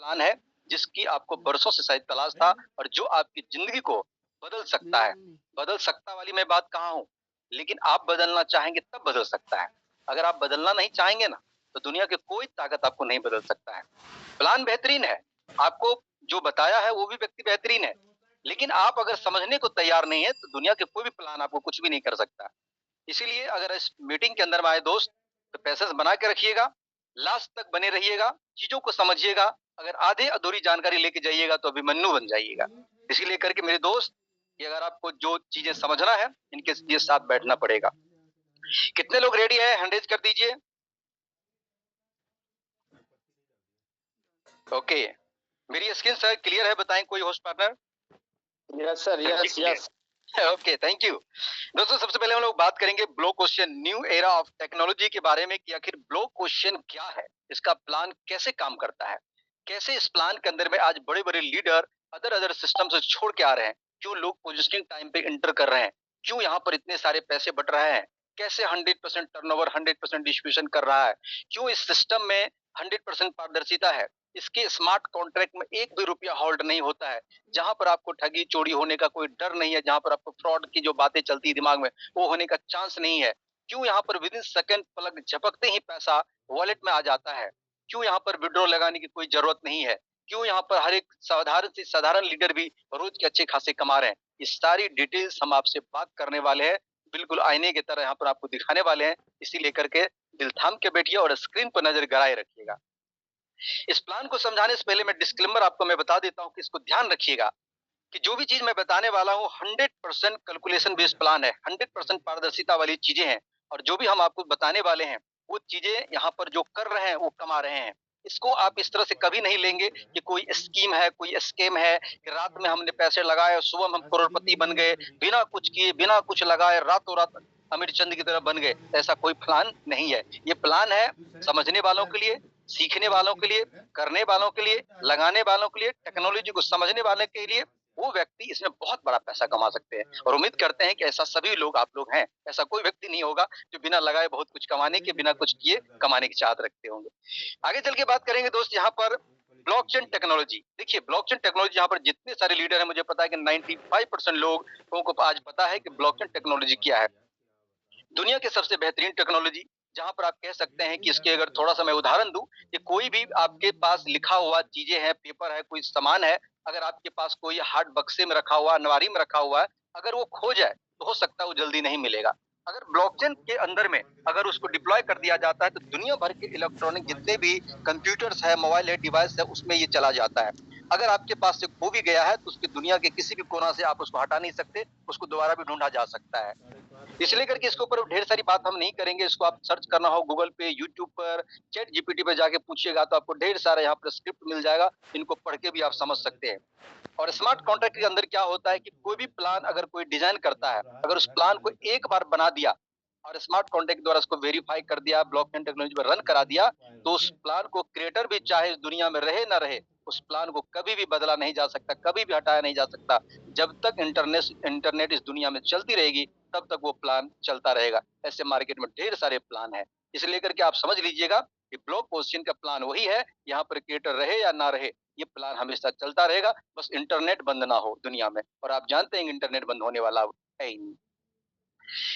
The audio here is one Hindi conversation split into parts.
प्लान है जिसकी आपको बरसों से शायद तलाश था और जो आपकी ज़िंदगी को बदल सकता है। बदल सकता वाली मैं बात कहाँ हूँ, लेकिन आप बदलना चाहेंगे तब बदल सकता है। अगर आप बदलना नहीं चाहेंगे ना, तो दुनिया की कोई ताकत आपको नहीं बदल सकता है। प्लान बेहतरीन है, आपको जो बताया है वो भी व्यक्ति बेहतरीन है, लेकिन आप अगर समझने को तैयार नहीं है, तो दुनिया के कोई भी प्लान आपको कुछ भी नहीं कर सकता। इसीलिए अगर इस मीटिंग के अंदर में आए दोस्त, तो पैसेंस बना के रखिएगा, लास्ट तक बने रहिएगा, चीज़ों को समझिएगा, अगर आधे-अधूरी जानकारी लेके जाइएगा तो अभिमन्यु बन जाइएगा। इसीलिए करके मेरे दोस्त, कि अगर आपको जो चीज़ें समझना है, इनके ये साथ बैठना पड़ेगा। कितने लोग रेडी हैं? हैंड रेज़ कर दीजिए। ओके, मेरी स्क्रीन सर क्लियर है? बताएँ कोई host partner? Yes sir, yes, yes. Okay, thank you. दोस्तों सबसे पहले हम लोग बात करेंगे block question new era of technology के बारे में कि आखिर ब्लॉक क्वेश्चन क्या है? इसका प्लान कैसे काम करता है? कैसे इस प्लान के अंदर में आज बड़े-बड़े लीडर अदर-अदर सिस्टम से छोड़ के आ रहे हैं? क्यों लोग पोजिशनिंग टाइम पे एंटर कर रहे हैं? क्यों यहाँ पर इतने सारे पैसे बट रहे हैं? कैसे 100% टर्नओवर 100% डिस्ट्रीब्यूशन कर रहा है? क्यों इस सिस्टम में 100% पारदर्शिता है? इसके स्मार्ट कॉन्ट्रैक्ट में एक भी रुपया होल्ड नहीं होता है। जहाँ पर आपको ठगी चोरी होने का कोई डर नहीं है, जहाँ पर आपको फ्रॉड की जो बातें चलती है दिमाग में, वो होने का चांस नहीं है। क्यों यहाँ पर विदिन सेकंड पलक झपकते ही पैसा वॉलेट में आ जाता है? क्यों यहाँ पर विथड्रॉ लगाने की कोई ज़रूरत नहीं है? क्यों यहाँ पर हर एक साधारण से साधारण लीडर भी रोज़ के अच्छे खासे कमा रहे हैं? ये सारी डिटेल्स हम आपसे बात करने वाले हैं, बिल्कुल आईने की तरह यहाँ पर आपको दिखाने वाले हैं। इसी लेकर के दिल थाम के बैठिए और स्क्रीन पर नज़र गड़ाए रखिएगा। इस प्लान को समझाने से पहले मैं डिस्क्लेमर आपको मैं बता देता हूँ कि इसको ध्यान रखिएगा। कि जो भी चीज़ मैं बताने वाला हूँ 100% कैलकुलेशन बेस्ड प्लान है, 100% पारदर्शिता वाली चीज़ें हैं और जो भी हम आपको बताने वाले हैं, वो चीज़ें यहाँ पर जो कर रहे हैं, वो कमा रहे हैं। इसको आप इस तरह से कभी नहीं लेंगे कि कोई स्कीम है, कोई स्कैम है, कि रात में हमने पैसे लगाए और सुबह में हम करोड़पति बन गए, बिना कुछ किए, बिना कुछ लगाए रातों-रात अमीर चंद की तरह बन गए। ऐसा कोई प्लान नहीं है। ये प्लान है समझने वालों के लिए, सीखने वालों के लिए, करने वालों के लिए, लगाने वालों के लिए, टेक्नोलॉजी को समझने वाले के लिए, वो व्यक्ति इसमें बहुत बड़ा पैसा कमा सकते हैं और उम्मीद करते हैं कि ऐसा सभी लोग आप लोग हैं। ऐसा कोई व्यक्ति नहीं होगा जो बिना लगाए बहुत कुछ कमाने के, बिना कुछ किए कमाने की चाहत रखते होंगे। आगे चल के बात करेंगे दोस्त यहाँ पर ब्लॉकचेन टेक्नोलॉजी। देखिए ब्लॉकचेन टेक्नोलॉजी यहाँ पर जितने सारे लीडर हैं मुझे पता है कि 95% लोगों को आज पता है कि ब्लॉकचेन टेक्नोलॉजी क्या है। दुनिया के सबसे बेहतरीन टेक्नोलॉजी जहाँ पर आप कह सकते हैं कि इसके अगर थोड़ा-सा मैं उदाहरण दूँ कि कोई भी आपके पास लिखा हुआ चीज़ें हैं, पेपर है, कोई सामान है, अगर आपके पास कोई हार्ड बक्से में रखा हुआ, अलमारी में रखा हुआ है, अगर वो खो जाए, तो हो सकता है वो जल्दी नहीं मिलेगा। अगर ब्लॉकचेन के अंदर में अगर उसको डिप्लॉय कर दिया जाता है, तो दुनिया भर के इलेक्ट्रॉनिक जितने भी कंप्यूटर्स है, मोबाइल है, डिवाइस है, उसमें ये चला जाता है। अगर आपके पास से खो भी गया है, तो उसकी दुनिया के किसी भी कोना से आप उसको हटा नहीं सकते, उसको दोबारा भी ढूँढा जा सकता है। इसलिए करके इसके ऊपर ढेर सारी बात हम नहीं करेंगे, इसको आप सर्च करना हो गूगल पे, यूट्यूब पर, चैट जीपीटी पे जाके पूछिएगा तो आपको ढेर सारा यहाँ पर स्क्रिप्ट मिल जाएगा, इनको पढ़ के भी आप समझ सकते हैं। और स्मार्ट कॉन्ट्रैक्ट के अंदर क्या होता है कि कोई भी प्लान अगर कोई डिज़ाइन करता है, अगर उस प्लान को एक बार बना दिया और स्मार्ट कॉन्ट्रैक्ट द्वारा उसको वेरीफाई कर दिया, ब्लॉकचेन टेक्नोलॉजी पर रन करा दिया, तो उस प्लान को क्रिएटर भी चाहे इस दुनिया में रहे ना रहे, उस प्लान को कभी भी बदला नहीं जा सकता, कभी भी हटाया नहीं जा सकता। जब तक इंटरनेट इस दुनिया में चलती रहेगी, तब तक वो प्लान चलता रहेगा। ऐसे मार्केट में ढेर सारे प्लान हैं। इसे लेकर के आप समझ लीजिएगा कि ब्लॉक ओशियन का प्लान वही है, यहाँ पर क्रिएटर रहे या ना रहे, ये प्लान हमेशा चलता रहेगा, बस इंटरनेट बंद ना हो दुनिया में और आप जानते हैं कि इंटरनेट बंद होने वाला है ही नहीं।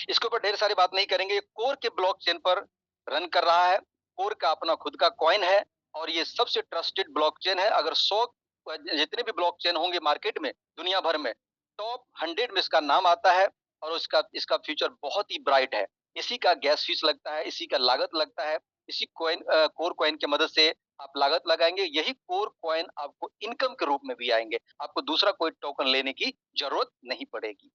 इसके ऊपर ढेर सारी बात नहीं करेंगे। कोर के ब्लॉकचेन पर रन कर रहा है। कोर का अपना खुद का कॉइन है और ये सबसे ट्रस्टेड ब्लॉकचेन है। अगर 100 जितने भी ब्लॉकचेन होंगे मार्केट में, दुनिया भर में, टॉप 100 में इसका नाम आता है और इसका इसका फ्यूचर बहुत ही ब्राइट है। इसी का गैस फीस लगता है, इसी का लागत लगता है। इसी कोर कॉइन की मदद से आप लागत लगाएँगे। यही कोर कॉइन आपको इनकम के रूप में भी आएँगे। आपको दूसरा कोई टोकन लेने की ज़रूरत नहीं पड़ेगी।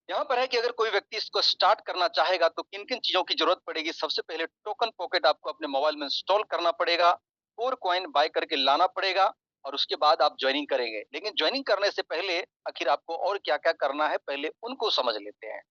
यहाँ पर है कि अगर कोई व्यक्ति इसको स्टार्ट करना चाहेगा तो किन-किन चीज़ों की ज़रूरत पड़ेगी। सबसे पहले टोकन पॉकेट आपको अपने मोबाइल में इंस्टॉल करना पड़ेगा, कोर कॉइन बाय करके लाना पड़ेगा और उसके बाद आप जॉइनिंग करेंगे। लेकिन जॉइनिंग करने से पहले आखिर आपको और क्या-क्या करना है, पहले उनको समझ लेते हैं।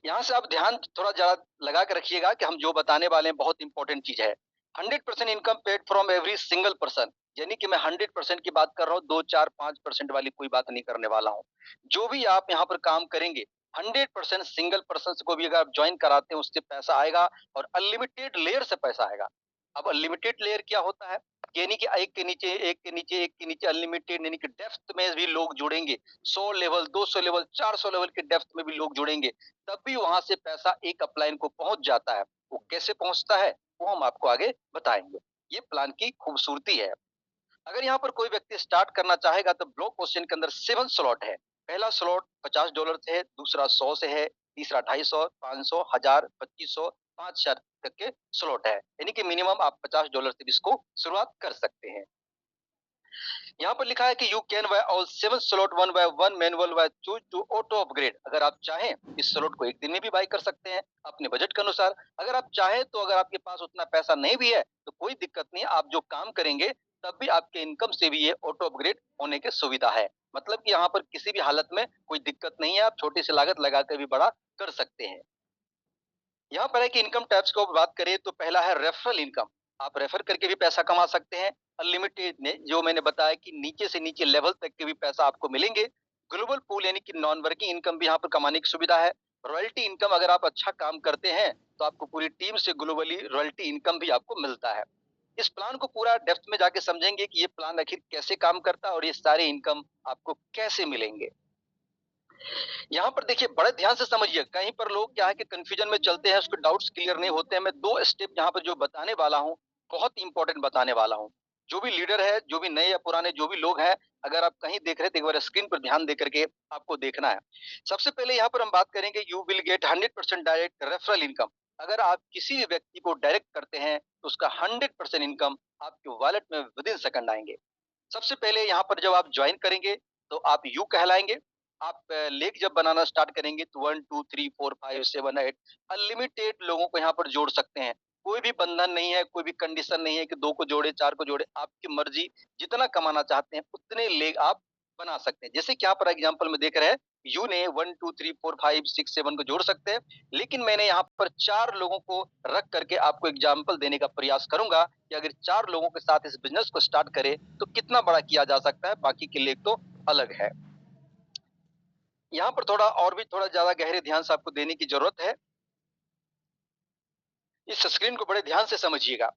यहाँ से आप ध्यान थोड़ा ज़्यादा लगा के रखिएगा कि हम जो बताने वाले हैं बहुत इम्पोर्टेंट चीज़ है। 100% income paid from every single person, यानी कि मैं 100% की बात कर रहा हूँ, 2, 4, 5% वाली कोई बात नहीं करने वाला हूँ। जो भी आप यहाँ पर काम करेंगे, 100% सिंगल पर्सन को भी अगर आप जॉइन कराते हैं, उससे पैसा आएगा और अनलिमिटेड लेयर से पैसा आएगा। अब अनलिमिटेड लेयर क्या होता है? यानी कि एक के नीचे एक के नीचे एक के नीचे अनलिमिटेड, यानी कि डेप्थ में भी लोग जुड़ेंगे। 100 लेवल, 200 लेवल, 400 लेवल के डेप्थ में भी लोग जुड़ेंगे, तब भी वहां से पैसा एक अपलाइन को पहुंच जाता है। वो कैसे पहुंचता है वो हम आपको आगे बताएंगे। ये प्लान की खूबसूरती है। अगर यहाँ पर कोई व्यक्ति स्टार्ट करना चाहेगा तो ब्लॉक क्वेश्चन के अंदर 7 स्लॉट है। पहला स्लॉट $50 से है, दूसरा 100 से है, तीसरा 250, 500, 1000, 2500, 5000 तक के स्लॉट है। यानी कि मिनिमम आप $50 से भी इसको शुरुआत कर सकते हैं। यहाँ पर लिखा है कि you can buy all 7 slot one by one manual buy choose to auto upgrade. अगर आप चाहें इस स्लॉट को एक दिन में भी बाय कर सकते हैं अपने बजट के अनुसार। अगर आप चाहें तो अगर आपके पास उतना पैसा नहीं भी है तो कोई दिक्कत नहीं, आप जो काम करेंगे तब भी आपके इनकम से भी ये ऑटो अपग्रेड होने की सुविधा है। मतलब कि यहाँ पर किसी भी हालत में कोई दिक्कत नहीं है, आप छोटी सी लागत लगा कर भी बड़ा कर सकते हैं। यहाँ पर है कि इनकम टैक्स को बात करें तो पहला है रेफरल इनकम। आप रेफर करके भी पैसा कमा सकते हैं। अनलिमिटेड ने जो मैंने बताया कि नीचे से नीचे लेवल तक के भी पैसा आपको मिलेंगे। ग्लोबल पूल यानी कि नॉन वर्किंग इनकम भी यहाँ पर कमाने की सुविधा है। रॉयल्टी इनकम, अगर आप अच्छा काम करते हैं तो आपको पूरी टीम से ग्लोबली रॉयल्टी इनकम भी आपको मिलता है। इस प्लान को पूरा डेप्थ में जाके समझेंगे कि ये प्लान आखिर कैसे काम करता है और ये सारे इनकम आपको कैसे मिलेंगे। यहाँ पर देखिए बड़े ध्यान से समझिए, कहीं पर लोग क्या है कि कंफ्यूजन में चलते हैं, उसके डाउट्स क्लियर नहीं होते हैं। मैं 2 स्टेप यहाँ पर जो बताने वाला हूँ, बहुत इंपॉर्टेंट बताने वाला हूँ। जो भी लीडर है, जो भी नए या पुराने जो भी लोग हैं, अगर आप कहीं देख रहे हैं तो एक बार स्क्रीन पर ध्यान दे करके आपको देखना है। सबसे पहले यहाँ पर हम बात करेंगे you will get 100% direct referral income. अगर आप किसी भी व्यक्ति को डायरेक्ट करते हैं तो उसका 100% इनकम आपके वॉलेट में विदिन सेकंड आएंगे। सबसे पहले यहाँ पर जब आप ज्वाइन करेंगे तो आप यू कहलाएंगे। आप लेख जब बनाना स्टार्ट करेंगे तो 1 2 3 4 5 7 8 अनलिमिटेड लोगों को यहाँ पर जोड़ सकते हैं। कोई भी बंधन नहीं है, कोई भी कंडीशन नहीं है कि 2 को जोड़े 4 को जोड़े, आपकी मर्जी। जितना कमाना चाहते हैं उतने लेख आप बना सकते हैं। जैसे कि यहाँ पर एग्जाम्पल में देख रहे हैं, यू ने 1 2 3 4 5 6 7 को जोड़ सकते हैं, लेकिन मैंने यहाँ पर 4 लोगों को रख करके आपको एग्जाम्पल देने का प्रयास करूंगा कि अगर 4 लोगों के साथ इस बिजनेस को स्टार्ट करें तो कितना बड़ा किया जा सकता है। बाकी के लेख तो अलग है। यहाँ पर थोड़ा और भी थोड़ा ज्यादा गहरे ध्यान से आपको देने की जरूरत है। इस स्क्रीन को बड़े ध्यान से समझिएगा।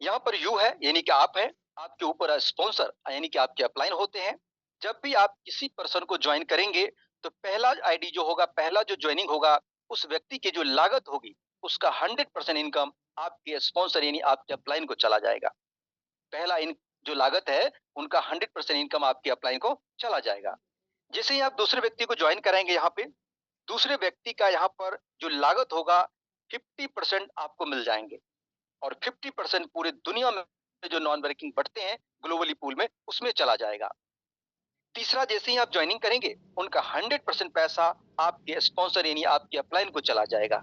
यहाँ पर यू है यानी कि आप हैं, आपके ऊपर स्पॉन्सर यानी कि आपके अपलाइन होते हैं। जब भी आप किसी पर्सन को ज्वाइन करेंगे तो पहला आईडी जो होगा, पहला जो ज्वाइनिंग होगा, उस व्यक्ति की जो लागत होगी उसका 100% इनकम आपके स्पॉन्सर यानी आपके अपलाइन को चला जाएगा। पहला इन जो लागत है उनका 100% इनकम आपके अपलाइन को चला जाएगा। जैसे ही आप दूसरे व्यक्ति को ज्वाइन कराएंगे, यहाँ पे दूसरे व्यक्ति का यहाँ पर जो लागत होगा 50% आपको मिल जाएंगे और 50% पूरे दुनिया में जो नॉन वर्किंग बढ़ते हैं ग्लोबली पूल में उसमें चला जाएगा। तीसरा, जैसे ही आप ज्वाइनिंग करेंगे उनका 100% पैसा आपके स्पॉन्सर यानी आपके अपलाइन को चला जाएगा।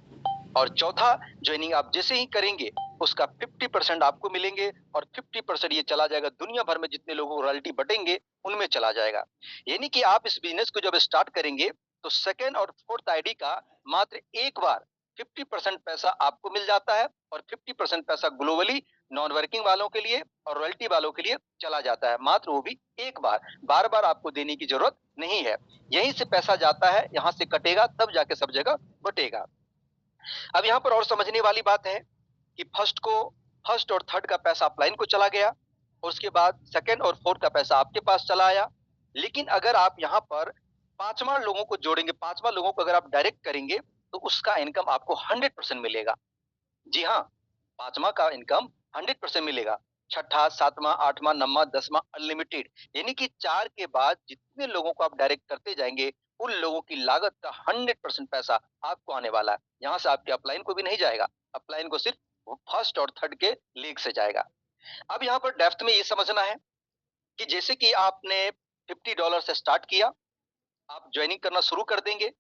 और चौथा, ज्वाइनिंग आप जैसे ही करेंगे उसका 50% आपको मिलेंगे और 50% ये चला जाएगा दुनिया भर में जितने लोगों को रॉयल्टी बटेंगे उनमें चला जाएगा। यानी कि आप इस बिजनेस को जब स्टार्ट करेंगे तो सेकंड और फोर्थ आईडी का मात्र एक बार 50% पैसा आपको मिल जाता है और 50% पैसा ग्लोबली नॉन वर्किंग वालों के लिए और रॉयल्टी वालों के लिए चला जाता है, मात्र वो भी एक बार। बार बार आपको देने की जरूरत नहीं है। यहीं से पैसा जाता है, यहाँ से कटेगा तब जाके सब जगह बटेगा। अब यहाँ पर और समझने वाली बात है कि फर्स्ट और थर्ड का पैसा अपलाइन को चला गया और उसके बाद सेकंड और फोर्थ का पैसा आपके पास चला आया। लेकिन अगर आप यहाँ पर पांचवा लोगों को जोड़ेंगे, पांचवा लोगों को अगर आप डायरेक्ट करेंगे तो उसका इनकम आपको 100% मिलेगा। जी हाँ, पांचवा का इनकम 100% मिलेगा। छठा, सातवां, आठवां, नौवां, 10वां अनलिमिटेड, यानी कि 4 के बाद जितने लोगों को आप डायरेक्ट करते जाएंगे उन लोगों की लागत का 100% पैसा आपको आने वाला है। यहाँ से आपके अपलाइन को भी नहीं जाएगा, अपलाइन को सिर्फ फर्स्ट और थर्ड के लीग से जाएगा। अब यहाँ पर डेप्थ में ये समझना है कि जैसे कि आपने $50 से स्टार्ट किया, आप ज्वाइनिंग करना शुरू कर देंगे,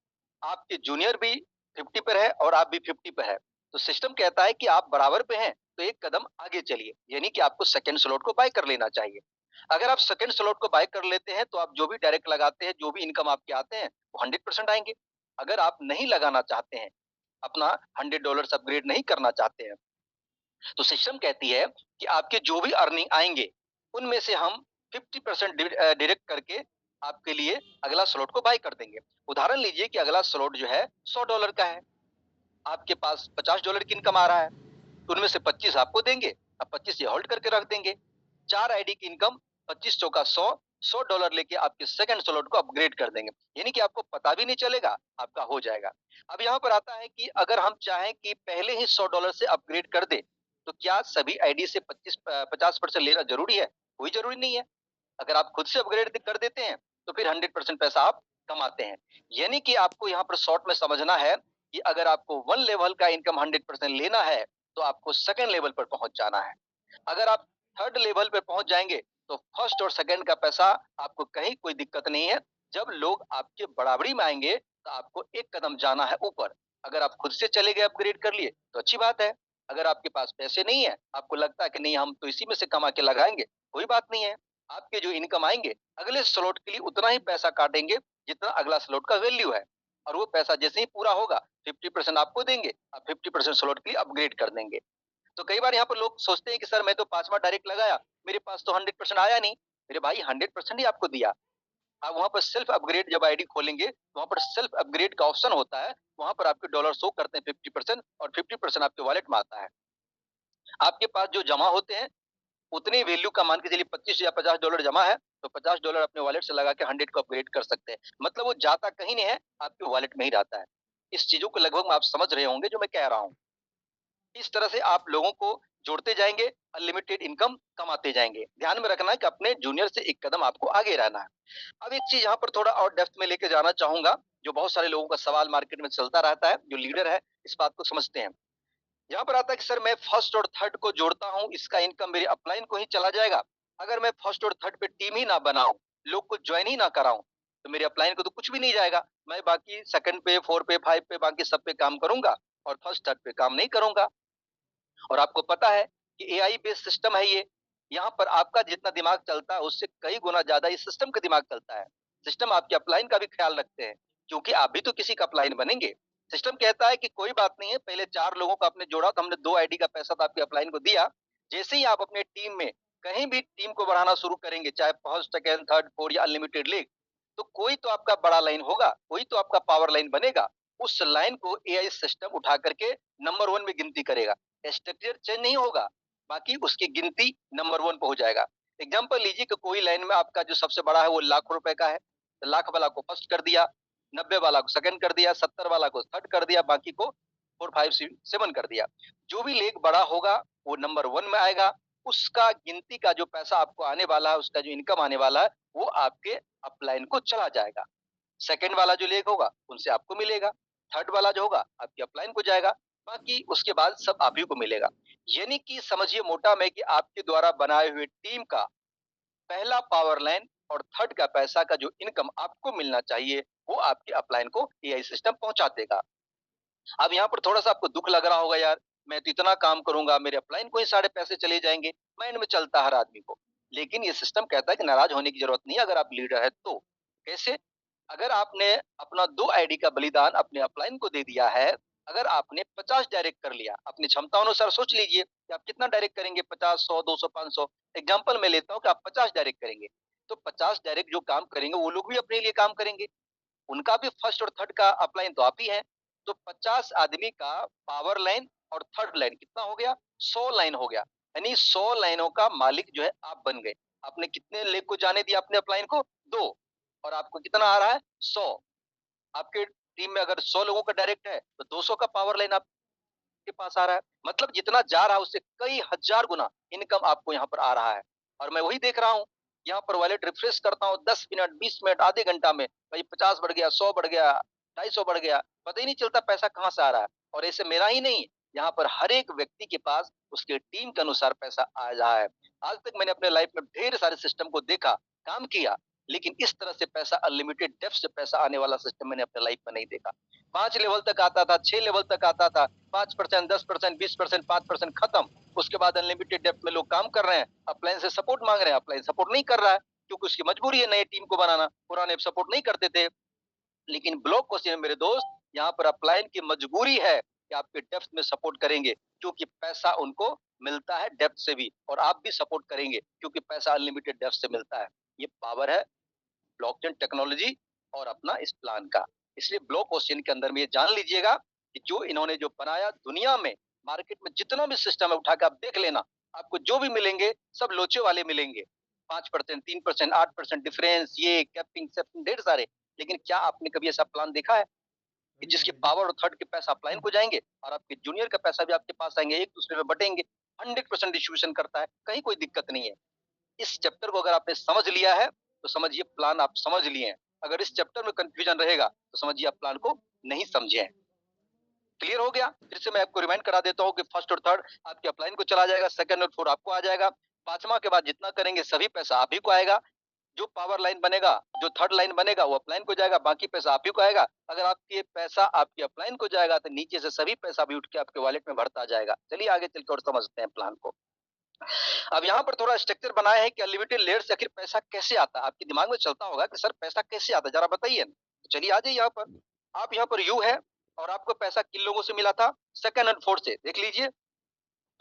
आपके जूनियर भी 50 पर है और आप भी 50 पे है, तो सिस्टम कहता है कि आप बराबर पे हैं तो एक कदम आगे चलिए, यानी कि आपको सेकंड स्लॉट को बाय कर लेना चाहिए। अगर आप सेकंड स्लॉट को बाय कर लेते हैं तो आप जो भी डायरेक्ट लगाते हैं, जो भी इनकम आपके आते हैं वो 100% आएंगे। अगर आप नहीं लगाना चाहते हैं, अपना $100 अपग्रेड नहीं करना चाहते हैं, तो सिस्टम कहती है कि आपके जो भी अर्निंग आएंगे उनमें से हम 50% डिडक्ट करके आपके लिए अगला स्लॉट को बाय कर देंगे। उदाहरण लीजिए कि अगला स्लॉट जो है $100 का है, आपके पास $50 की इनकम आ रहा है, तो उनमें से 25 आपको देंगे, अब 25 ये होल्ड करके रख देंगे। 4 आईडी की इनकम 25 चौका 100, $100 लेके आपके सेकंड स्लॉट को अपग्रेड कर देंगे। यानी कि आपको पता भी नहीं चलेगा, आपका हो जाएगा। अब यहाँ पर आता है कि अगर हम चाहें कि पहले ही $100 से अपग्रेड कर दें, तो क्या सभी आईडी से 50% लेना ज़रूरी है? कोई ज़रूरी नहीं है। अगर आप खुद से अपग्रेड कर देते हैं, तो फिर 100% पैसा आप कमाते हैं। यानी कि आपको यहाँ पर शॉर्ट में समझना है कि अगर आपको 1 लेवल का इनकम 100% लेना है, तो आपको सेकंड लेवल पर पहुँच जाना है। अगर आप थर्ड लेवल पे पहुँच जाएँगे, तो फर्स्ट और सेकंड का पैसा आपको कहीं कोई दिक्कत नहीं है। जब लोग आपके बराबरी में आएँगे, तो आपको एक कदम जाना है ऊपर। अगर आप खुद से चले गए अपग्रेड कर लिए, तो अच्छी बात है। अगर आपके पास पैसे नहीं है, आपको लगता है कि नहीं हम तो इसी में से कमा के लगाएँगे, कोई बात नहीं है। आपके जो इनकम आएँगे, अगले स्लॉट के लिए उतना ही पैसा काटेंगे, जितना अगला स्लॉट का वैल्यू है। और वो पैसा जैसे ही पूरा होगा, 50% आपको देंगे, आप 50% स्लॉट के लिए अपग्रेड कर देंगे। तो कई बार यहाँ पर लोग सोचते हैं कि सर मैं तो 5वाँ डायरेक्ट लगाया, मेरे पास तो 100% आया नहीं। मेरे भाई 100% ही आपको दिया। आप वहाँ पर सेल्फ अपग्रेड जब आईडी खोलेंगे, तो वहाँ पर सेल्फ अपग्रेड का ऑप्शन होता है। वहाँ पर आपके डॉलर शो करते हैं 50% और 50% आपके वॉलेट में आता है। आपके पास जो जमा होते हैं, उतनी वैल्यू का मान के चलिए 25 या $50 जमा है, तो $50 अपने वॉलेट से लगा के 100 को अपग्रेड कर सकते हैं। मतलब वो जाता कहीं नहीं है, आपके वॉलेट में ही रहता है। इस चीज़ों को लगभग आप समझ रहे होंगे जो मैं कह रहा हूँ। इस तरह से आप लोगों को जोड़ते जाएँगे, अनलिमिटेड इनकम कमाते जाएँगे। ध्यान में रखना है कि अपने जूनियर से एक कदम आपको आगे रहना है। अब एक चीज़ यहाँ पर थोड़ा और डेप्थ में लेके जाना चाहूँगा, जो बहुत सारे लोगों का सवाल मार्केट में चलता रहता है, जो लीडर है, इस बात को समझते हैं। यहाँ पर आता है कि सर मैं फर्स्ट और थर्ड को जोड़ता हूँ, इसका इनकम मेरे अपलाइन को ही चला जाएगा। अगर मैं फर्स्ट और थर्ड पे टीम ही ना बनाऊँ, लोग को जॉइन ही ना कराऊँ, तो मेरे अपलाइन को तो कुछ भी नहीं जाएगा। मैं बाकी सेकंड पे, 4 पे, 5 पे, बाकी सब पे काम करूँगा और फर्स्ट, थर्ड पे काम नहीं करूँगा। और आपको पता है कि एआई बेस्ड सिस्टम है ये। यहाँ पर आपका जितना दिमाग चलता है उससे कई गुना ज़्यादा इस सिस्टम का दिमाग चलता है। सिस्टम आपके अपलाइन का भी ख्याल रखते हैं, क्योंकि आप भी तो किसी का अपलाइन बनेंगे। सिस्टम कहता है कि कोई बात नहीं है, पहले 4 लोगों को आपने जोड़ा तो हमने 2 आईडी का पैसा तो आपके अपलाइन को दिया। जैसे ही आप अपने टीम में कहीं भी टीम को बढ़ाना शुरू करेंगे, चाहे फर्स्ट, सेकंड, थर्ड, फोर्थ या अनलिमिटेड लीग, तो कोई तो आपका बड़ा लाइन होगा, कोई तो आपका पावर लाइन बनेगा। उस लाइन को एआई सिस्टम उठा करके नंबर 1 में गिनती करेगा। स्ट्रक्चर चेंज नहीं होगा, बाकी उसकी गिनती नंबर 1 पे हो जाएगा। एग्जांपल लीजिए कि कोई लाइन में आपका जो सबसे बड़ा है वो लाख रुपए का है, तो लाख वाला को फर्स्ट कर दिया, 90 वाला को सेकंड कर दिया, 70 वाला को थर्ड कर दिया, बाकी को 4, 5, 7 कर दिया। जो भी लेग बड़ा होगा वो नंबर 1 में आएगा, उसका गिनती का जो पैसा आपको आने वाला है, उसका जो इनकम आने वाला है, वो आपके अपलाइन को चला जाएगा। सेकंड वाला जो लेग होगा, उनसे आपको मिलेगा। थर्ड वाला जो होगा, आपके अपलाइन को जाएगा। बाकी उसके बाद सब आप ही को मिलेगा। यानी कि समझिए मोटा में कि आपके द्वारा बनाए हुए टीम का पहला पावर लाइन और थर्ड का पैसा का जो इनकम आपको मिलना चाहिए, वो आपके अपलाइन को एआई सिस्टम पहुँचा देगा। अब यहाँ पर थोड़ा-सा आपको दुःख लग रहा होगा यार, मैं तो इतना काम करूँगा, मेरे अपलाइन को ही सारे पैसे चले जाएँगे, माइंड में चलता है हर आदमी को। लेकिन ये सिस्टम कहता है कि नाराज़ होने की ज़रूरत नहीं है अगर आप लीडर हैं तो। कैसे? अगर आपने अपना 2 आईडी का बलिदान अपने अपलाइन को दे दिया है, अगर आपने 50 डायरेक्ट कर लिया, अपनी क्षमता अनुसार सोच लीजिए कि आप कितना डायरेक्ट करेंगे 50, 100, 200, 500। एग्ज़ाम्पल मैं लेता हूँ कि आप 50 डायरेक्ट करेंगे, तो 50 डायरेक्ट जो काम करेंगे, वो लोग भी अपने लिए काम करेंगे। उनका भी फर्स्ट और थर्ड का अपलाइन तो आप ही हैं। तो 50 आदमी का पावर लाइन और थर्ड लाइन कितना हो गया? 100 लाइन हो गया। यानी 100 लाइनों का मालिक जो है आप बन गए। आपने कितने लेग को जाने दिया अपने अपलाइन को? 2। और आपको कितना आ रहा है? 100। आपके टीम में अगर 100 लोगों का डायरेक्ट है, तो 200 का पावर लाइन आपके पास आ रहा है। मतलब जितना जा रहा है उससे कई हज़ार गुना इनकम आपको यहाँ पर आ रहा है। और मैं वही देख रहा हूँ, यहाँ पर वॉलेट रिफ्रेश करता हूँ 10 मिनट, 20 मिनट, आधे घंटा में भाई 50 बढ़ गया, 100 बढ़ गया, 250 बढ़ गया, पता ही नहीं चलता पैसा कहाँ से आ रहा है। और ऐसे मेरा ही नहीं, यहाँ पर हर एक व्यक्ति के पास उसके टीम के अनुसार पैसा आ रहा है। आज तक मैंने अपने लाइफ में ढेर सारे सिस्टम को देखा, काम किया, लेकिन इस तरह से पैसा अनलिमिटेड डेप्थ से पैसा आने वाला सिस्टम मैंने अपने लाइफ में नहीं देखा। 5 लेवल तक आता था, 6 लेवल तक आता था, 5%, 10%, 20%, 5% खत्म। उसके बाद अनलिमिटेड डेप्थ में लोग काम कर रहे हैं, अपलाइन से सपोर्ट माँग रहे हैं, अपलाइन सपोर्ट नहीं कर रहा है, क्योंकि उसकी मजबूरी है नई टीम को बनाना, पुराने सपोर्ट नहीं करते थे। लेकिन ब्लॉक क्वेश्चन में मेरे दोस्त, यहाँ पर अपलाइन की मजबूरी है कि आपके डेप्थ में सपोर्ट करेंगे, क्योंकि पैसा उनको मिलता है डेप्थ से भी, और आप भी सपोर्ट करेंगे क्योंकि पैसा अनलिमिटेड डेप्थ से मिलता है। ये पावर है ब्लॉकचेन टेक्नोलॉजी और अपना इस प्लान का। इसलिए ब्लॉक क्वेश्चन के अंदर में ये जान लीजिएगा कि जो इन्होंने जो बनाया दुनिया में, मार्केट में जितना भी सिस्टम है उठा के आप देख लेना, आपको जो भी मिलेंगे सब लोचे वाले मिलेंगे। 5%, 3%, 8% डिफरेंस, ये कैपिंग सैपिंग ढेर सारे। लेकिन क्या आपने कभी ऐसा प्लान देखा है कि जिसके पावर और थर्ड के पैसा अपलाइन को जाएँगे और आपके जूनियर का पैसा भी आपके पास आएँगे, एक-दूसरे में बँटेंगे। 100% डिस्ट्रीब्यूशन करता है, कहीं कोई दिक्कत नहीं है। इस चैप्टर को अगर आपने समझ लिया है, तो समझिए प्लान आप समझ लिए हैं। अगर इस चैप्टर में कन्फ्यूजन रहेगा, तो समझिए आप प्लान को नहीं समझे हैं। क्लियर हो गया? फिर से मैं आपको रिमाइंड करा देता हूँ कि फर्स्ट और थर्ड आपके अपलाइन को चला जाएगा, सेकंड और फोर्थ आपको आ जाएगा। 5वां के बाद जितना करेंगे सभी पैसा आप ही को आएगा। जो पावर लाइन बनेगा, जो थर्ड लाइन बनेगा वो अपलाइन को जाएगा, बाकी पैसा आप ही को आएगा। अगर आपके पैसा आपके अपलाइन को जाएगा तो नीचे से सभी पैसा भी उठ के आपके वॉलेट में भरता जाएगा। चलिए आगे चल के और समझते हैं प्लान को। अब यहाँ पर थोड़ा स्ट्रक्चर बनाया है कि अनलिमिटेड लेयर से आखिर पैसा कैसे आता है? आपके दिमाग में चलता होगा कि सर पैसा कैसे आता है? ज़रा बताइए ना। तो चलिए आ जाइए यहाँ पर। आप यहाँ पर यू है और आपको पैसा किन लोगों से मिला था? सेकंड एंड फोर्थ से। देख लीजिए,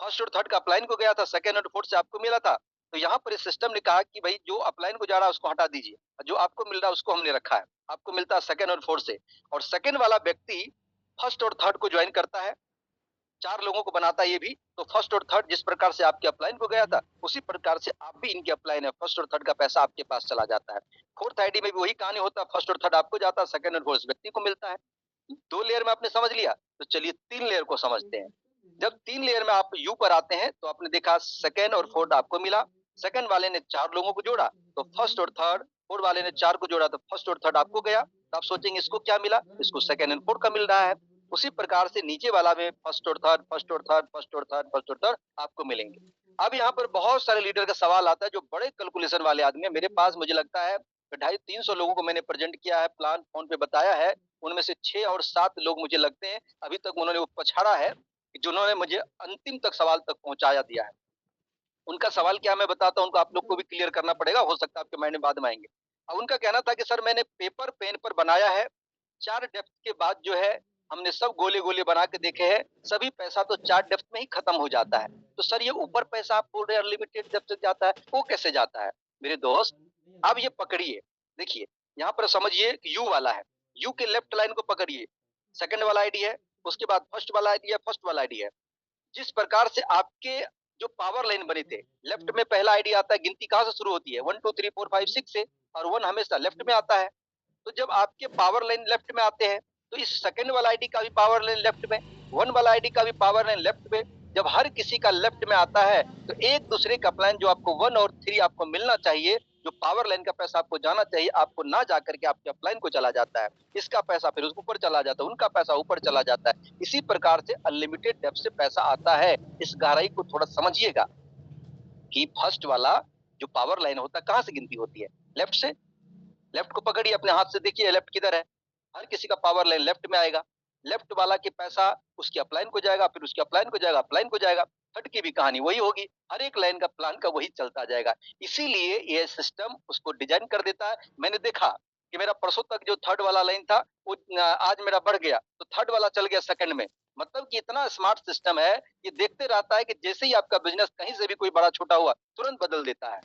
फर्स्ट और थर्ड का अपलाइन को गया था, सेकंड और फोर्थ से आपको मिला था। तो यहाँ पर इस सिस्टम ने कहा कि भई जो अपलाइन को जा रहा है उसको हटा दीजिए। जो आपको मिल रहा है उसको हमने रखा है। आपको मिलता है सेकंड और फोर्थ से और सेकंड वाला व्यक्ति फर्स्ट और थर्ड को जॉइन करता है। 4 लोगों को बनाता है ये भी, तो फर्स्ट और थर्ड जिस प्रकार से आपके अपलाइन को गया था, उसी प्रकार से आप भी इनके अपलाइन है, फर्स्ट और थर्ड का पैसा आपके पास चला जाता है। फोर्थ आईडी में भी वही कहानी होता है, फर्स्ट और थर्ड आपको जाता है, सेकंड और फोर्थ व्यक्ति को मिलता है। 2 लेयर में आपने समझ लिया, तो चलिए 3 लेयर को समझते हैं। जब 3 लेयर में आप यू पर आते हैं, तो आपने देखा सेकंड और फोर्थ आपको मिला, सेकंड वाले ने 4 लोगों को जोड़ा, तो फर्स्ट और थर्ड, फोर्थ वाले ने 4 को जोड़ा, तो फर्स्ट और थर्ड आपको गया। तो आप सोचेंगे इसको क्या मिला? इसको सेकंड एंड फोर्थ का मिल रहा है। उसी प्रकार से नीचे वाला में फर्स्ट और थर्ड, फर्स्ट और थर्ड, फर्स्ट और थर्ड, फर्स्ट और थर्ड आपको मिलेंगे। अब यहाँ पर बहुत सारे लीडर का सवाल आता है जो बड़े कैलकुलेशन वाले आदमी है। मेरे पास मुझे लगता है 250-300 लोगों को मैंने प्रेजेंट किया है, प्लान फ़ोन पे बताया है। उनमें से 6 और 7 लोग मुझे लगते हैं अभी तक उन्होंने वो पछाड़ा है, जिन्होंने मुझे अंतिम तक सवाल तक पहुँचाया दिया है। उनका सवाल क्या है मैं बताता हूँ, उनको आप लोग को भी क्लियर करना पड़ेगा, हो सकता है आपके माइंड में बाद में आएँगे। अब उनका कहना था कि सर मैंने पेपर पेन पर बनाया है, 4 डेप्थ के बाद जो है हमने सब गोले-गोले बना के देखे हैं, सभी पैसा तो 4 डेप्थ में ही खत्म हो जाता है। तो सर ये ऊपर पैसा आप बोल रहे हैं अनलिमिटेड डेप्थ तक जाता है, वो कैसे जाता है? मेरे दोस्त, अब ये पकड़िए, देखिए यहाँ पर समझिए कि यू वाला है, यू के लेफ्ट लाइन को पकड़िए, सेकंड वाला आईडी है, उसके बाद फर्स्ट वाला आईडी है, फर्स्ट वाला आईडी है। जिस प्रकार से आपके जो पावर लाइन बने थे, लेफ्ट में पहला आईडी आता है, गिनती कहाँ से शुरू होती है? 1, 2, 3, 4, 5, 6 से और 1 हमेशा लेफ्ट में आता है। तो जब आपके पावर लाइन लेफ्ट में आते हैं, तो इस सेकंड वाला आईडी का भी पावर लाइन लेफ्ट में, 1 वाला आईडी का भी पावर लाइन लेफ्ट में। जब हर किसी का लेफ्ट में आता है, तो एक दूसरे का प्लान जो आपको 1 और 3 आपको मिलना चाहिए, जो पावर लाइन का पैसा आपको जाना चाहिए, आपको ना जाकर के आपके अपलाइन को चला जाता है। इसका पैसा फिर ऊपर चला जाता है, उनका पैसा ऊपर चला जाता है। इसी प्रकार से अनलिमिटेड डेप्थ से पैसा आता है। इस गहराई को थोड़ा समझिएगा कि फर्स्ट वाला जो पावर लाइन होता है, कहाँ से गिनती होती है? लेफ्ट से। लेफ्ट को पकड़िए अपने हाथ से, देखिए लेफ्ट किधर है। हर किसी का पावर लाइन लेफ्ट में आएगा। लेफ्ट वाला के पैसा उसके अपलाइन को जाएगा, फिर उसके अपलाइन को जाएगा, अपलाइन को जाएगा। थर्ड की भी कहानी वही होगी। हर एक लाइन का प्लान का वही चलता जाएगा। इसीलिए ये सिस्टम उसको डिजाइन कर देता है। मैंने देखा कि मेरा परसों तक जो थर्ड वाला लाइन था वो आज मेरा बढ़ गया, तो थर्ड वाला चल गया सेकंड में। मतलब कि इतना स्मार्ट सिस्टम है, ये देखते रहता है कि जैसे ही आपका बिजनेस कहीं से भी कोई बड़ा छोटा हुआ, तुरंत बदल देता है।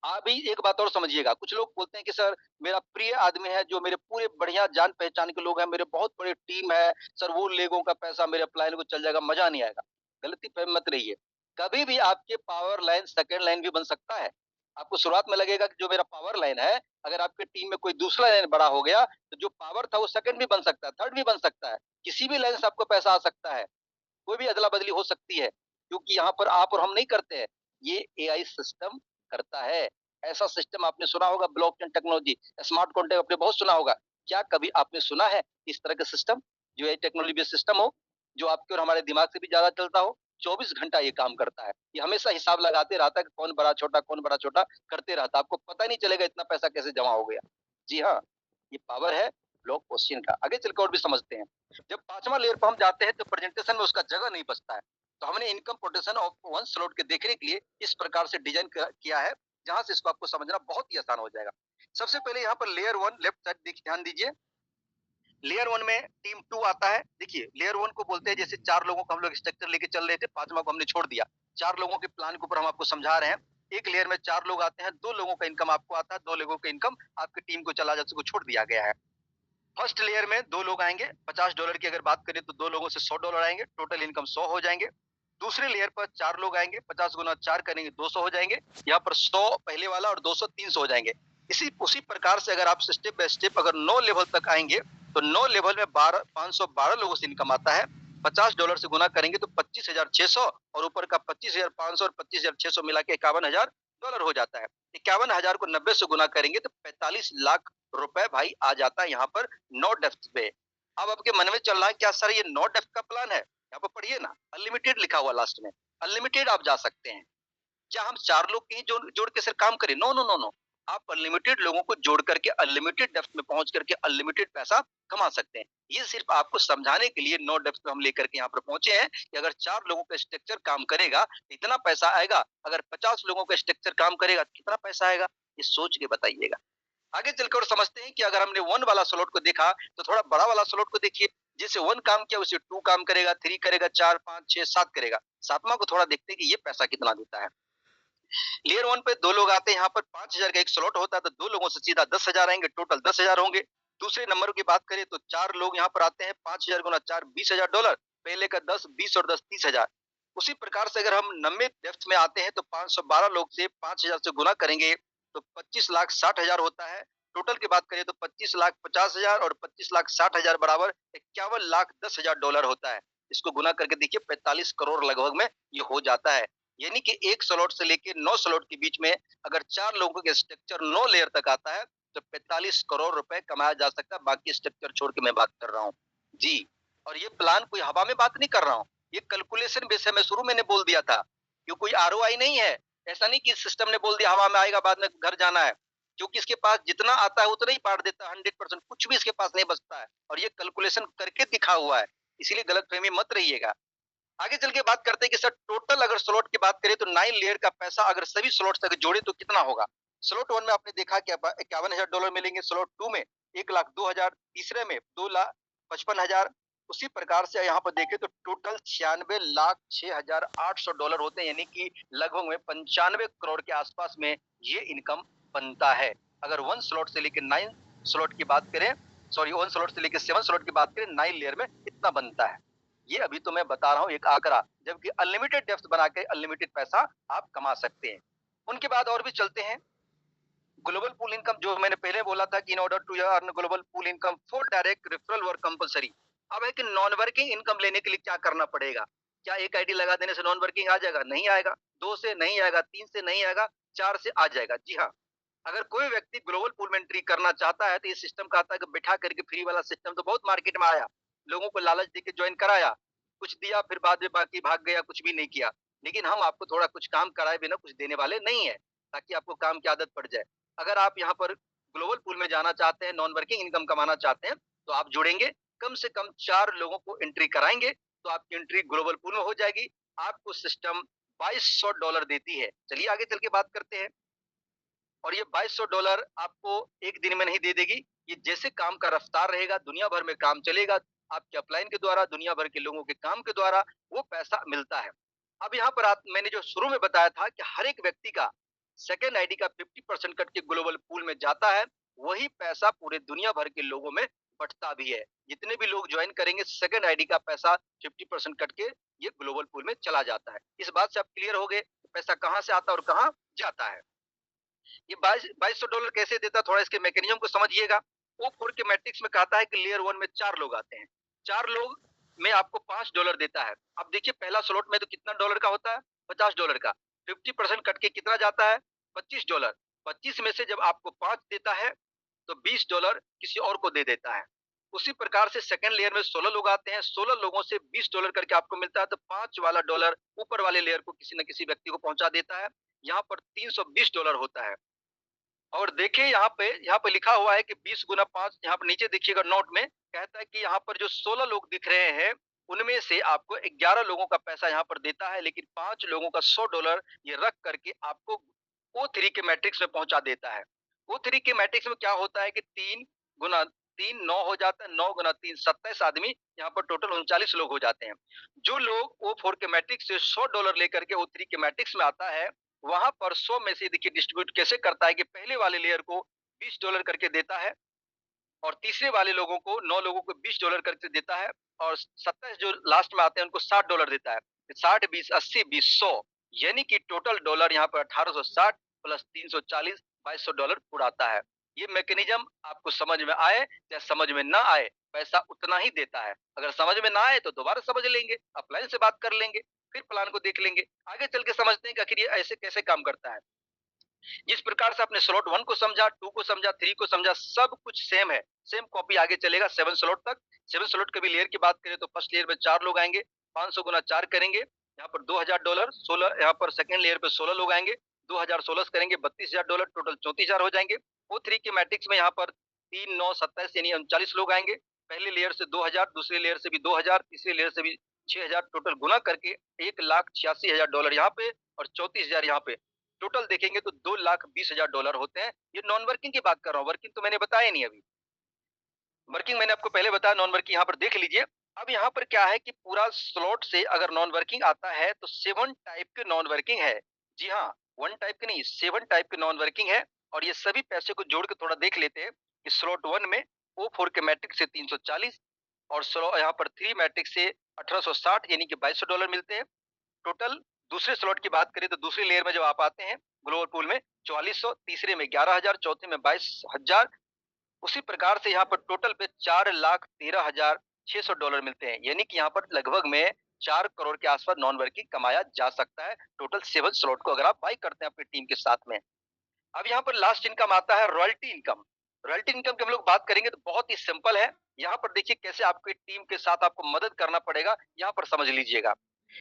अभी एक बात और समझिएगा, कुछ लोग बोलते हैं कि सर मेरा प्रिय आदमी है जो मेरे पूरे बढ़िया जान-पहचान के लोग हैं, मेरे बहुत बड़ी टीम है, सर वो लोगों का पैसा मेरे अपलाइन को चल जाएगा, मज़ा नहीं आएगा। गलती-फ़हमी मत रहिए। कभी भी आपके पावर लाइन सेकंड लाइन भी बन सकता है। आपको शुरुआत में लगेगा कि जो मेरा पावर लाइन है, अगर आपकी टीम में कोई दूसरा लाइन बड़ा हो गया, तो जो पावर था वो सेकंड भी बन सकता है, थर्ड भी बन सकता है। किसी भी लाइन से आपको पैसा आ सकता है। कोई भी अदला-बदली हो सकती है, क्योंकि यहाँ पर आप और हम नहीं करते हैं, ये एआई सिस्टम करता है। ऐसा सिस्टम आपने सुना होगा ब्लॉकचेन टेक्नोलॉजी, स्मार्ट कॉन्ट्रैक्ट आपने बहुत सुना होगा। क्या कभी आपने सुना है इस तरह का सिस्टम, जो ये टेक्नोलॉजी बेस्ड सिस्टम हो, जो आपके और हमारे दिमाग से भी ज़्यादा चलता हो? 24 घंटा ये काम करता है। ये हमेशा हिसाब लगाते रहता है कि कौन बड़ा-छोटा, कौन बड़ा-छोटा करते रहता है। आपको पता ही नहीं चलेगा इतना पैसा कैसे जमा हो गया। जी हाँ, ये पावर है ब्लॉक क्वेश्चन का। आगे चल के और भी समझते हैं। जब 5वां लेयर पे हम जाते हैं तो प्रेजेंटेशन में उसका जगह नहीं बचता है। तो हमने income protection of one slot के देखने के लिए इस प्रकार से डिजाइन किया है, जहां से इसको आपको समझना बहुत ही आसान हो जाएगा। सबसे पहले यहाँ पर लेयर 1 लेफ्ट साइड देखिए, ध्यान दीजिए। लेयर 1 में टीम 2 आता है। देखिए लेयर 1 को बोलते हैं, जैसे 4 लोगों को हम लोग स्ट्रक्चर लेके चल रहे थे, 5वां को हमने छोड़ दिया। 4 लोगों के प्लान के ऊपर हम आपको समझा रहे हैं। एक लेयर में 4 लोग आते हैं, 2 लोगों का इनकम आपको आता है, 2 लोगों का इनकम आपकी टीम को चला जाता है, उसको छोड़ दिया गया है। फर्स्ट लेयर में 2 लोग आएँगे, $50 की अगर बात करें तो 2 लोगों से $100 आएँगे, टोटल इनकम 100 हो जाएँगे। दूसरे लेयर पर 4 लोग आएंगे, 50 गुना 4 करेंगे 200 हो जाएंगे। यहाँ पर 100 पहले वाला और 200 300 हो जाएंगे। उसी प्रकार से अगर आप स्टेप बाय स्टेप अगर 9 लेवल तक आएंगे तो 9 लेवल में 512 लोगों से इनकम आता है। $50 से गुना करेंगे तो 25,600 और ऊपर का 25,500 और 25,600 मिला के $51,000 हो जाता है। 51,000 को 90 से गुना करेंगे तो 45 लाख रुपए भाई आ जाता है यहाँ पर नो डेप्थ पे। अब आपके मन में चल रहा है क्या सर ये नो डेप्थ का प्लान है? यहाँ पर पढ़िए ना, अनलिमिटेड लिखा हुआ लास्ट में, अनलिमिटेड आप जा सकते हैं। क्या हम 4 लोग के ही जोड़ के सर काम करें? No, no, no, no. आप अनलिमिटेड लोगों को जोड़ करके अनलिमिटेड डेप्थ में पहुंच करके अनलिमिटेड पैसा कमा सकते हैं। ये सिर्फ आपको समझाने के लिए नो डेप्थ में हम लेकर के यहाँ पर पहुंचे हैं कि अगर 4 लोगों का स्ट्रक्चर काम करेगा तो इतना पैसा आएगा, अगर 50 लोगों का स्ट्रक्चर काम करेगा तो कितना पैसा आएगा? ये सोच के बताइएगा। आगे चलकर और समझते हैं कि अगर हमने 1 वाला स्लॉट को देखा तो थोड़ा बड़ा वाला स्लॉट को देखिए। जैसे 1 काम किया वैसे 2 काम करेगा, 3 करेगा, 4, 5, 6, 7 करेगा। 7वां को थोड़ा देखते हैं कि ये पैसा कितना देता है। लेयर 1 पे 2 लोग आते हैं, यहाँ पर 5,000 का एक स्लॉट होता है तो 2 लोगों से सीधा 10,000 आएंगे, टोटल 10,000 होंगे। दूसरे नंबर की बात करें तो 4 लोग यहाँ पर आते हैं, 5,000 गुना 4 $20,000, पहले का 10, 20 और 10 30,000। उसी प्रकार से अगर हम 90 डेप्थ में आते हैं तो 512 लोग से 5,000 से गुना करेंगे तो 25,60,000 होता है। टोटल की बात करें तो 25,50,000 और 25,60,000 बराबर $51,10,000 होता है। इसको गुना करके देखिए 45 करोड़ लगभग में ये हो जाता है। यानी कि 1 स्लॉट से लेके 9 स्लॉट के बीच में अगर 4 लोगों के स्ट्रक्चर 9 लेयर तक आता है तो 45 करोड़ रुपए कमाया जा सकता है। बाकी स्ट्रक्चर छोड़ के मैं बात कर रहा हूँ। जी, और ये प्लान कोई हवा में बात नहीं कर रहा हूँ। ये कैलकुलेशन बेस है, मैं शुरू में बोल दिया था। ये कोई आरओआई नहीं है। ऐसा नहीं कि सिस्टम ने बोल दिया हवा में आएगा बाद में घर जाना है। क्योंकि इसके पास जितना आता है उतना ही बांट देता है, 100% कुछ भी इसके पास नहीं बचता है और ये कैलकुलेशन करके दिखा हुआ है। इसीलिए गलतफहमी मत रहिएगा। आगे चल के बात करते हैं कि सर टोटल अगर स्लॉट की बात करें तो 9 लेयर का पैसा अगर सभी स्लॉट तक जोड़े तो कितना होगा? स्लॉट 1 में आपने देखा कि $51,000 मिलेंगे, स्लॉट 2 में 1,02,000, तीसरे में 2,55,000। उसी प्रकार से यहाँ पर देखें तो टोटल $96,06,800 होते हैं, यानी कि लगभग में 95 करोड़ के आसपास में ये इनकम बनता है। अगर 1 स्लॉट से लेकर 9 स्लॉट की बात करें, सॉरी 1 स्लॉट से लेकर 7 स्लॉट की बात करें, 9 लेयर में इतना बनता है। ये अभी तो मैं बता रहा हूँ एक आंकड़ा, जबकि अनलिमिटेड डेप्थ बना के अनलिमिटेड पैसा आप कमा सकते हैं। उनके बाद और भी चलते हैं। ग्लोबल पूल इनकम जो मैंने पहले बोला था कि in order to earn global pool income for direct referral work compulsory. अब है कि नॉन वर्किंग इनकम लेने के लिए क्या करना पड़ेगा? क्या एक आईडी लगा देने से नॉन वर्किंग आ जाएगा? नहीं आएगा। 2 से नहीं आएगा, 3 से नहीं आएगा, 4 से आ जाएगा। जी हाँ, अगर कोई व्यक्ति ग्लोबल पूल में एंट्री करना चाहता है तो ये सिस्टम कहता है कि बैठा करके फ्री वाला सिस्टम तो बहुत मार्केट में आया, लोगों को लालच देके ज्वाइन कराया, कुछ दिया फिर बाद में बाकी भाग गया, कुछ भी नहीं किया। लेकिन हम आपको थोड़ा कुछ काम कराए बिना कुछ देने वाले नहीं है, ताकि आपको काम की आदत पड़ जाए। अगर आप यहाँ पर ग्लोबल पूल में जाना चाहते हैं, नॉन वर्किंग इनकम कमाना चाहते हैं, तो आप जुड़ेंगे, कम से कम 4 लोगों को एंट्री कराएंगे तो आपकी एंट्री ग्लोबल पूल में हो जाएगी। आपको सिस्टम $2,200 देती है। चलिए आगे चल के बात करते हैं। और ये $2,200 आपको एक दिन में नहीं दे देगी। ये जैसे काम का रफ्तार रहेगा, दुनिया भर में काम चलेगा, आपके अपलाइन के द्वारा, दुनिया भर के लोगों के काम के द्वारा वो पैसा मिलता है। अब यहाँ पर मैंने जो शुरू में बताया था कि हर एक व्यक्ति का सेकंड आईडी का 50% कट के ग्लोबल पूल में जाता है, वही पैसा पूरे दुनिया भर के लोगों में बँटता भी है। जितने भी लोग जॉइन करेंगे सेकंड आईडी का पैसा 50% कट के ये ग्लोबल पूल में चला जाता है। इस बात से आप क्लियर हो गए, पैसा कहाँ से आता है और कहाँ जाता है। ये $2,200 कैसे देता है, थोड़ा इसके मैकेनिज्म को समझिएगा। O4 के मैट्रिक्स में कहता है कि लेयर 1 में 4 लोग आते हैं। 4 लोग में आपको $5 देता है। अब देखिए पहला स्लॉट में तो कितना डॉलर का होता है? $50 का। 50% कट के कितना जाता है? $25। 25 में से जब आपको 5 देता है तो $20 किसी और को दे देता है। उसी प्रकार से सेकंड लेयर में 16 लोग आते हैं। 16 लोगों से $20 करके आपको मिलता है, तो 5 वाला डॉलर ऊपर वाले लेयर को किसी न किसी व्यक्ति को पहुँचा देता है। यहाँ पर $320 होता है। और देखिए यहाँ पे लिखा हुआ है कि 20 गुना 5, यहाँ पर नीचे देखिएगा नोट में कहता है कि यहाँ पर जो 16 लोग दिख रहे हैं उनमें से आपको 11 लोगों का पैसा यहाँ पर देता है, लेकिन 5 लोगों का $100 ये रख करके आपको O3 के मैट्रिक्स में पहुंचा देता है। O3 के मैट्रिक्स में क्या होता है कि 3 गुना 3 9 हो जाता है, 9 गुना 3 27 आदमी, यहाँ पर टोटल 39 लोग हो जाते हैं। जो लोग O4 के मैट्रिक्स से $100 लेकर के O3 के मैट्रिक्स में आता है, वहां पर 100 में से देखिए डिस्ट्रीब्यूट कैसे करता है कि पहले वाले लेयर को $20 करके देता है और तीसरे वाले लोगों को 9 लोगों को $20 करके देता है और 27 जो लास्ट में आते हैं उनको $60 देता है। 60 20 80 20 100 यानी कि टोटल डॉलर यहाँ पर 1860 प्लस 340 $2200 उड़ाता है। ये मैकेनिज्म आपको समझ में आए या समझ में ना आए, पैसा उतना ही देता है। अगर समझ में ना आए तो दोबारा समझ लेंगे, अपलाइन से बात कर लेंगे, फिर प्लान को देख लेंगे। आगे चल के समझते हैं कि आखिर ये ऐसे कैसे काम करता है। जिस प्रकार से आपने स्लॉट 1 को समझा, 2 को समझा, 3 को समझा, सब कुछ सेम है। सेम कॉपी आगे चलेगा 7 स्लॉट तक। 7 स्लॉट के भी लेयर की बात करें तो फर्स्ट लेयर में 4 लोग आएँगे, 500 गुना 4 करेंगे, यहाँ पर $2000, 16 यहाँ पर सेकंड लेयर पे 16 लोग आएँगे, 2000 16 से करेंगे $32,000, टोटल 34,000 हो जाएँगे। O3 के मैट्रिक्स में यहाँ पर 3 9 27 यानी 39 लोग आएँगे। पहली लेयर से 2000, दूसरी लेयर से भी 2000, तीसरी लेयर से भी 6000, टोटल गुना करके $1,86,000 यहाँ पे और 34,000 यहाँ पे। टोटल देखेंगे तो $2,20,000 होते हैं। ये नॉन वर्किंग की बात कर रहा हूँ, वर्किंग तो मैंने बताया नहीं अभी। वर्किंग मैंने आपको पहले बताया, नॉन वर्किंग यहाँ पर देख लीजिए। अब यहाँ पर क्या है कि पूरा स्लॉट से अगर नॉन वर्किंग आता है तो 7 टाइप के नॉन वर्किंग है। जी हाँ, 1 टाइप के नहीं, 7 टाइप के नॉन वर्किंग है और ये सभी पैसे को जोड़ के थोड़ा देख लेते हैं कि स्लॉट 1 में O4 के मैट्रिक्स से 340 और स्लॉ यहाँ पर 3 मैट्रिक्स से 1860 यानी कि $2200 मिलते हैं। टोटल दूसरे स्लॉट की बात करें तो दूसरी लेयर में जब आप आते हैं ग्लोबल पूल में 4400, तीसरे में 11,000, चौथे में 22,000। उसी प्रकार से यहाँ पर टोटल पे $4,13,600 मिलते हैं, यानी कि यहाँ पर लगभग में 4 करोड़ के आसपास नॉन वर्किंग कमाया जा सकता है टोटल 7 स्लॉट को अगर आप बाई करते हैं अपनी टीम के साथ में। अब यहाँ पर लास्ट इनकम आता है रॉयल्टी इनकम। रॉयल्टी इनकम की हम लोग बात करेंगे तो बहुत ही सिंपल है। यहाँ पर देखिए कैसे आपकी टीम के साथ आपको मदद करना पड़ेगा, यहाँ पर समझ लीजिएगा।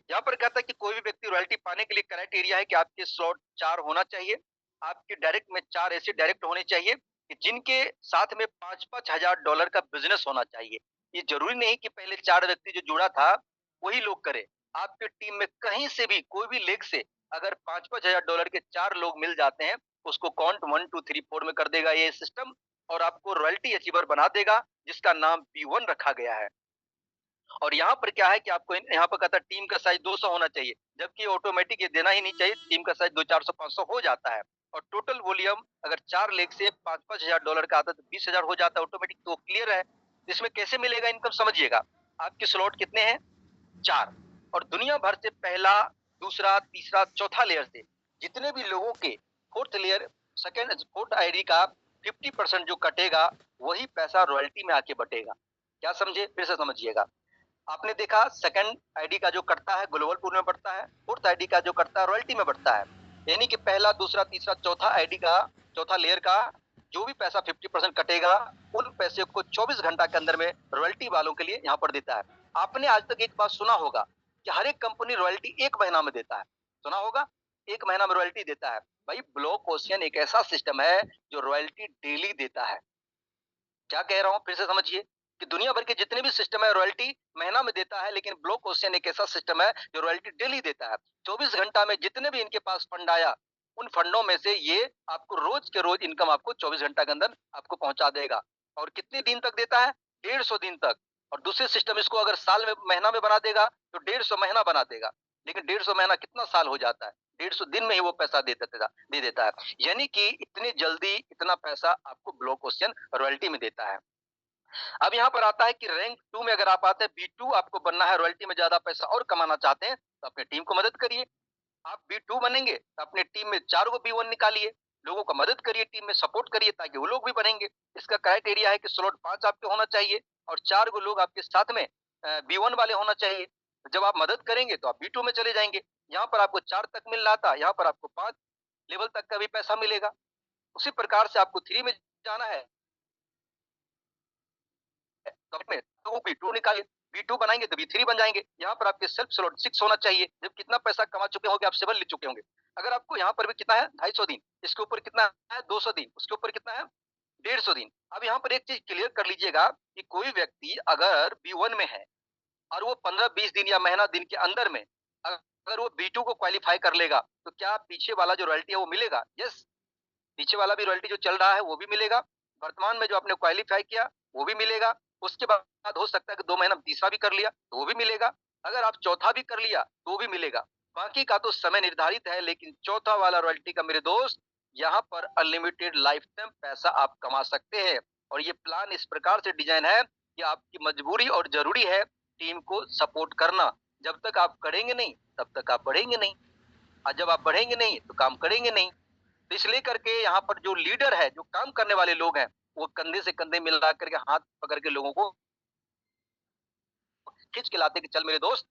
यहाँ पर कहता है कि कोई भी व्यक्ति रॉयल्टी पाने के लिए क्राइटेरिया है कि आपके स्लॉट 4 होना चाहिए। आपके डायरेक्ट में 4 ऐसे डायरेक्ट होने चाहिए कि जिनके साथ में $5,000 का बिजनेस होना चाहिए। ये जरूरी नहीं कि पहले 4 व्यक्ति जो जुड़ा था वही लोग करे। आपके टीम में कहीं से भी कोई भी लेग से अगर $5,000 के 4 लोग मिल जाते हैं, उसको काउंट 1 2 3 4 में कर देगा ये सिस्टम और आपको रॉयल्टी अचीवर बना देगा, जिसका नाम B1 रखा गया है। और यहाँ पर क्या है कि आपको यहाँ पर कहता है टीम का साइज 200 होना चाहिए, जबकि ऑटोमेटिक ये देना ही नहीं चाहिए। टीम का साइज 2 400 500 हो जाता है और टोटल वॉल्यूम अगर 4 लेग से $5,000 का आता है तो 20,000 हो जाता है ऑटोमेटिक। तो क्लियर है। इसमें कैसे मिलेगा इनकम समझिएगा। आपके स्लॉट कितने हैं? 4 और दुनिया भर से पहला, दूसरा, तीसरा, चौथा लेयर से जितने भी लोगों के fourth layer, second, fourth ID का 50% जो कटेगा वही पैसा रॉयल्टी में आके बटेगा। क्या समझे? फिर से समझिएगा। आपने देखा सेकंड आईडी का जो कटता है ग्लोबल पूल में बढ़ता है, फोर्थ आईडी का जो कटता है रॉयल्टी में बढ़ता है। यानी कि पहला, दूसरा, तीसरा, चौथा आईडी का, चौथा लेयर का जो भी पैसा 50% कटेगा, उन पैसे को 24 घंटा के अंदर में रॉयल्टी वालों के लिए यहाँ पर देता है। आपने आज तक एक बात सुना होगा कि हर एक कंपनी रॉयल्टी 1 महीना में देता है। सुना होगा 1 महीना में रॉयल्टी देता है। भाई ब्लॉक ओशियन एक ऐसा सिस्टम है जो रॉयल्टी डेली देता है। क्या कह रहा हूँ फिर से समझिए कि दुनिया भर के जितने भी सिस्टम है रॉयल्टी महीना में देता है, लेकिन ब्लॉक ओशियन एक ऐसा सिस्टम है जो रॉयल्टी डेली देता है। 24 घंटा में जितने भी इनके पास फंड आया, उन फंडों में से ये आपको रोज के रोज इनकम आपको 24 घंटा के अंदर आपको पहुंचा देगा। और कितने दिन तक देता है? 150 दिन तक। और दूसरे सिस्टम इसको अगर साल में, महीना में बना देगा तो 150 महीना बना देगा। लेकिन 150 महीना कितना साल हो जाता है? 150 दिन में ही वो पैसा दे देता है। यानी कि इतनी जल्दी इतना पैसा आपको ब्लॉक ओशियन रॉयल्टी में देता है। अब यहाँ पर आता है कि रैंक 2 में अगर आप आते हैं, B2 आपको बनना है, रॉयल्टी में ज्यादा पैसा और कमाना चाहते हैं तो अपनी टीम को मदद करिए। आप B2 बनेंगे तो अपनी टीम में 4 को B1 निकालिए, लोगों को मदद करिए, टीम में सपोर्ट करिए ताकि वो लोग भी बनेंगे। इसका क्राइटेरिया है कि स्लॉट 5 आपके होना चाहिए और 4 को लोग आपके साथ में B1 वाले होना चाहिए। जब आप मदद करेंगे तो आप B2 में चले जाएंगे। यहाँ पर आपको 4 तक मिल रहा था, यहाँ पर आपको 5 लेवल तक का भी पैसा मिलेगा। उसी प्रकार से आपको 3 में जाना है में तो B2 निकालिए, B2 बनाएंगे तो B3 बन जाएंगे। यहाँ पर आपके सेल्फ स्लॉट 6 होना चाहिए। जब कितना पैसा कमा चुके होंगे आप, 7 ले चुके होंगे। अगर आपको यहाँ पर भी कितना है 250 दिन, इसके ऊपर कितना है 200 दिन, उसके ऊपर कितना है 150 दिन। अब यहाँ पर एक चीज क्लियर कर लीजिएगा कि कोई व्यक्ति अगर B1 में है और वो 15-20 दिन या महीना दिन के अंदर में अगर वो B2 को क्वालिफाई कर लेगा तो क्या पीछे वाला जो रॉयल्टी है वो मिलेगा? यस, पीछे वाला भी रॉयल्टी जो चल रहा है वो भी मिलेगा। वर्तमान में जो आपने क्वालिफाई किया वो भी मिलेगा। उसके बाद हो सकता है कि 2 महीना में तीसरा भी कर लिया तो वो भी मिलेगा। अगर आप चौथा भी कर लिया तो भी मिलेगा। बाकी का तो समय निर्धारित है, लेकिन चौथा वाला रॉयल्टी का मेरे दोस्त, यहाँ पर अनलिमिटेड लाइफ टाइम पैसा आप कमा सकते हैं। और ये प्लान इस प्रकार से डिजाइन है कि आपकी मजबूरी और जरूरी है टीम को सपोर्ट करना। जब तक आप करेंगे नहीं, तब तक आप बढ़ेंगे नहीं, और जब आप बढ़ेंगे नहीं, तो काम करेंगे नहीं। तो इसलिए करके यहाँ पर जो लीडर है, जो काम करने वाले लोग हैं, वो कंधे से कंधे मिला करके, हाथ पकड़ के लोगों को खींच के लाते कि चल मेरे दोस्त,